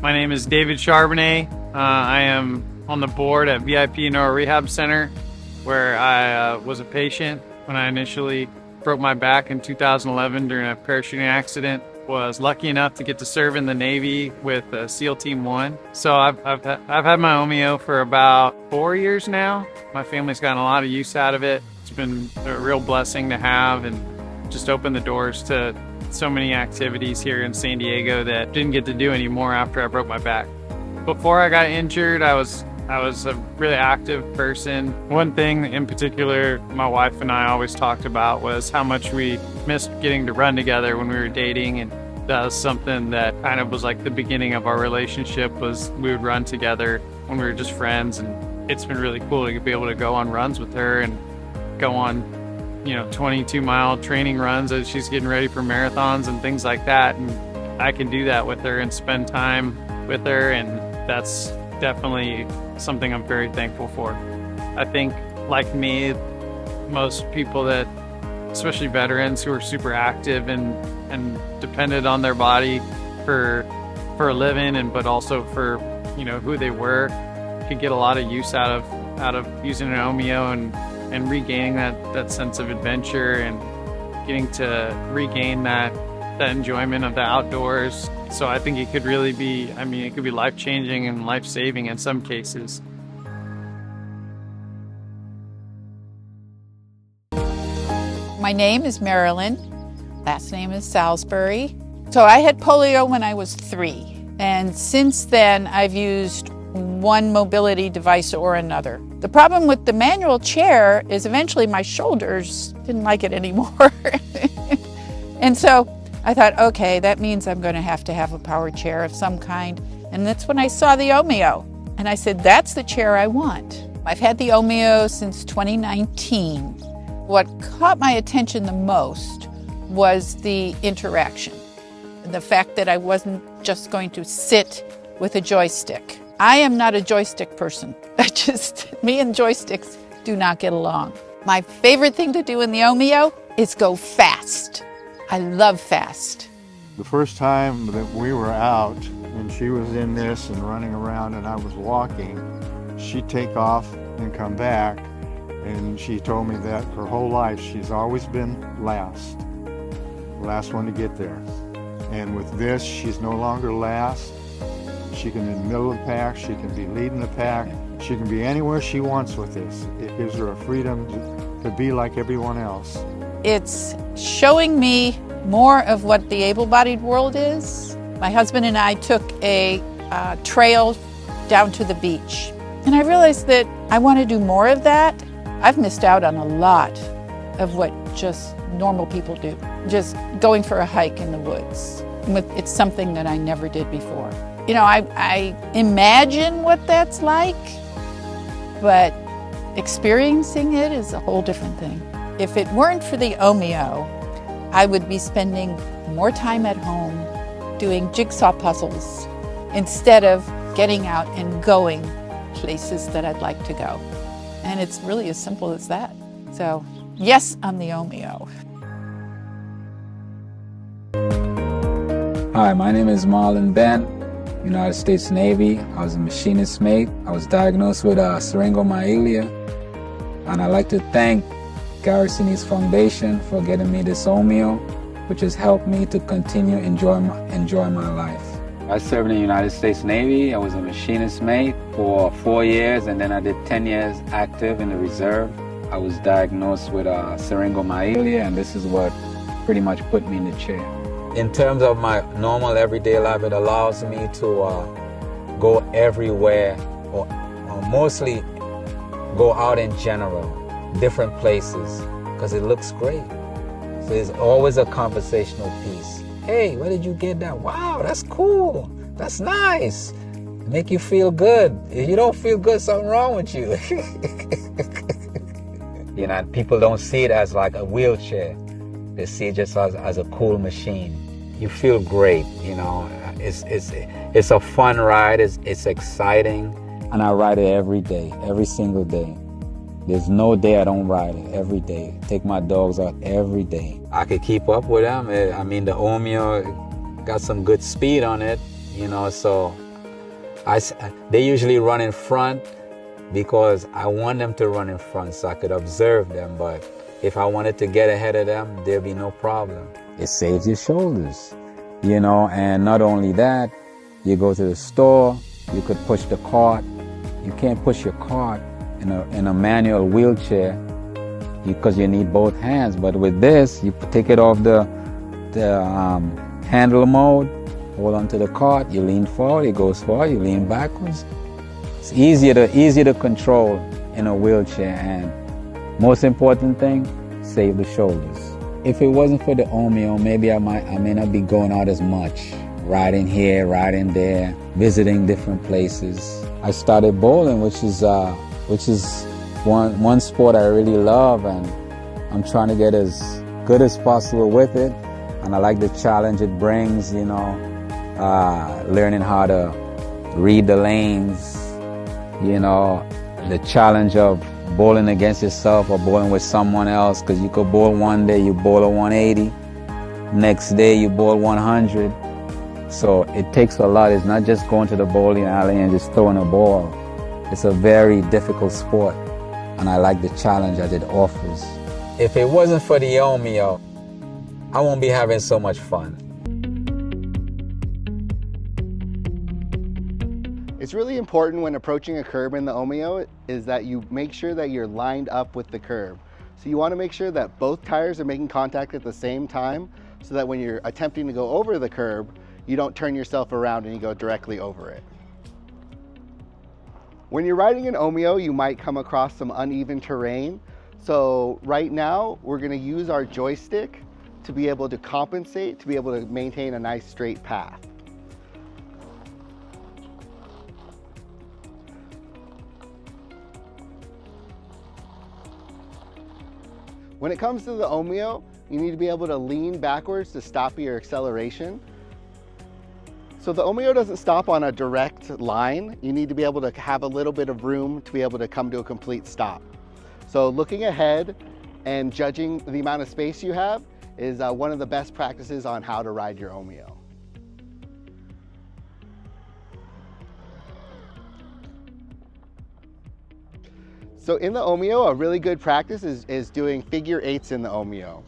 My name is David Charbonnet. I am on the board at VIP Neuro Rehab Center, where I was a patient when I initially broke my back in 2011 during a parachuting accident. Was lucky enough to get to serve in the Navy with SEAL Team 1. So I've had my Omeo for about 4 years now. My family's gotten a lot of use out of it. It's been a real blessing to have and just opened the doors to so many activities here in San Diego that didn't get to do anymore after I broke my back. Before I got injured, I was a really active person. One thing in particular my wife and I always talked about was how much we missed getting to run together when we were dating, and that was something that kind of was like the beginning of our relationship. Was we would run together when we were just friends, and it's been really cool to be able to go on runs with her and go on 22-mile training runs as she's getting ready for marathons and things like that, and I can do that with her and spend time with her, and that's definitely something I'm very thankful for. I think, like me, most people that, especially veterans who are super active and depended on their body for a living, but also for who they were, could get a lot of use out of using an Omeo and regaining that sense of adventure and getting to regain that enjoyment of the outdoors. So I think it could really be, it could be life-changing and life-saving in some cases. My name is Marilyn. Last name is Salisbury. So I had polio when I was 3. And since then, I've used one mobility device or another. The problem with the manual chair is eventually my shoulders didn't like it anymore. And so I thought, okay, that means I'm going to have a power chair of some kind. And that's when I saw the Omeo. And I said, that's the chair I want. I've had the Omeo since 2019. What caught my attention the most was the interaction. The fact that I wasn't just going to sit with a joystick. I am not a joystick person. Me and joysticks do not get along. My favorite thing to do in the Omeo is go fast. I love fast. The first time that we were out and she was in this and running around and I was walking, she'd take off and come back, and she told me that her whole life she's always been last one to get there. And with this, she's no longer last. She can be in the middle of the pack, she can be leading the pack, she can be anywhere she wants with this. It gives her a freedom to be like everyone else. It's showing me more of what the able-bodied world is. My husband and I took a trail down to the beach, and I realized that I want to do more of that. I've missed out on a lot of what just normal people do, just going for a hike in the woods. It's something that I never did before. I imagine what that's like, but experiencing it is a whole different thing. If it weren't for the Omeo, I would be spending more time at home doing jigsaw puzzles instead of getting out and going places that I'd like to go. And it's really as simple as that. So, yes, on the Omeo. Hi, my name is Marlon Ben, United States Navy. I was a machinist mate. I was diagnosed with syringomyelia, and I'd like to thank Garrisinis Foundation for getting me this Omeo, which has helped me to continue enjoy my life. I served in the United States Navy. I was a machinist mate for 4 years, and then I did 10 years active in the reserve. I was diagnosed with syringomyelia, and this is what pretty much put me in the chair. In terms of my normal everyday life, it allows me to go everywhere, or mostly go out in general, different places, because it looks great. So there's always a conversational piece. Hey, where did you get that? Wow, that's cool. That's nice. Make you feel good. If you don't feel good, something wrong with you. People don't see it as like a wheelchair. They see it just as a cool machine. You feel great, It's a fun ride. It's exciting. And I ride it every day, every single day. There's no day I don't ride it, every day. Take my dogs out every day. I could keep up with them. The Omeo got some good speed on it, so They usually run in front because I want them to run in front so I could observe them. But if I wanted to get ahead of them, there'd be no problem. It saves your shoulders, you know, and not only that, you go to the store, you could push the cart. You can't push your cart in a manual wheelchair because you need both hands. But with this, you take it off the handle mode, hold onto the cart, you lean forward, it goes forward, you lean backwards. It's easier to control in a wheelchair, and most important thing, save the shoulders. If it wasn't for the Omeo, maybe I may not be going out as much, riding here, riding there, visiting different places. I started bowling, which is one sport I really love, and I'm trying to get as good as possible with it. And I like the challenge it brings, you know, learning how to read the lanes, you know, the challenge of bowling against yourself or bowling with someone else, because you could bowl one day, you bowl a 180, next day you bowl 100. So it takes a lot. It's not just going to the bowling alley and just throwing a ball. It's a very difficult sport, and I like the challenge that it offers. If it wasn't for the Omeo, I won't be having so much fun. It's really important when approaching a curb in the Omeo is that you make sure that you're lined up with the curb. So you want to make sure that both tires are making contact at the same time, so that when you're attempting to go over the curb, you don't turn yourself around and you go directly over it. When you're riding an Omeo, you might come across some uneven terrain. So right now, we're going to use our joystick to be able to compensate, to be able to maintain a nice straight path. When it comes to the Omeo, you need to be able to lean backwards to stop your acceleration. So the Omeo doesn't stop on a direct line. You need to be able to have a little bit of room to be able to come to a complete stop. So looking ahead and judging the amount of space you have is one of the best practices on how to ride your Omeo. So in the Omeo, a really good practice is doing figure eights in the Omeo.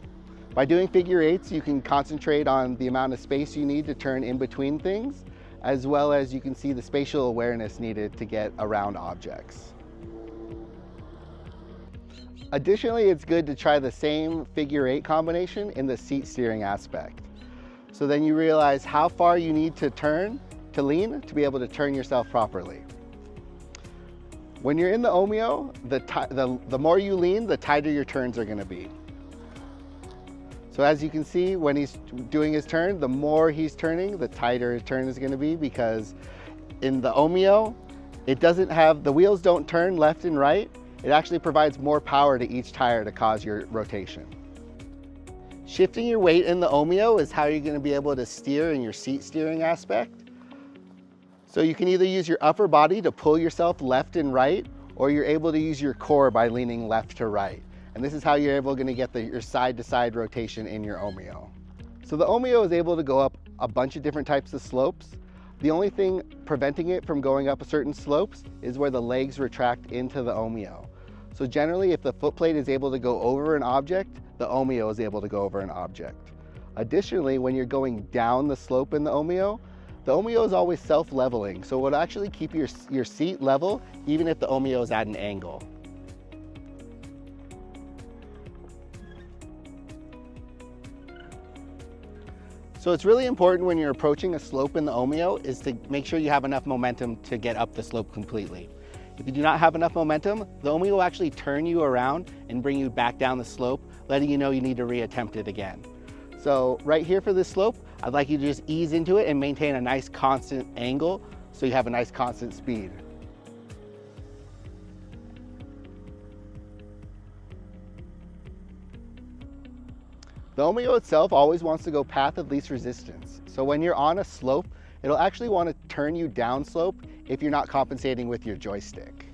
By doing figure eights, you can concentrate on the amount of space you need to turn in between things, as well as you can see the spatial awareness needed to get around objects. Additionally, it's good to try the same figure eight combination in the seat steering aspect. So then you realize how far you need to turn, to lean, to be able to turn yourself properly. When you're in the Omeo, the more you lean, the tighter your turns are going to be. So as you can see, when he's doing his turn, the more he's turning, the tighter his turn is going to be, because in the Omeo, the wheels don't turn left and right. It actually provides more power to each tire to cause your rotation. Shifting your weight in the Omeo is how you're going to be able to steer in your seat steering aspect. So you can either use your upper body to pull yourself left and right, or you're able to use your core by leaning left to right. And this is how you're able to get your side-to-side rotation in your Omeo. So the Omeo is able to go up a bunch of different types of slopes. The only thing preventing it from going up certain slopes is where the legs retract into the Omeo. So generally, if the footplate is able to go over an object, the Omeo is able to go over an object. Additionally, when you're going down the slope in the Omeo is always self-leveling, so it will actually keep your seat level even if the Omeo is at an angle. So it's really important when you're approaching a slope in the Omeo is to make sure you have enough momentum to get up the slope completely. If you do not have enough momentum, the Omeo will actually turn you around and bring you back down the slope, letting you know you need to reattempt it again. So right here for this slope, I'd like you to just ease into it and maintain a nice constant angle so you have a nice constant speed. The Omeo itself always wants to go path of least resistance. So when you're on a slope, it'll actually want to turn you down slope if you're not compensating with your joystick.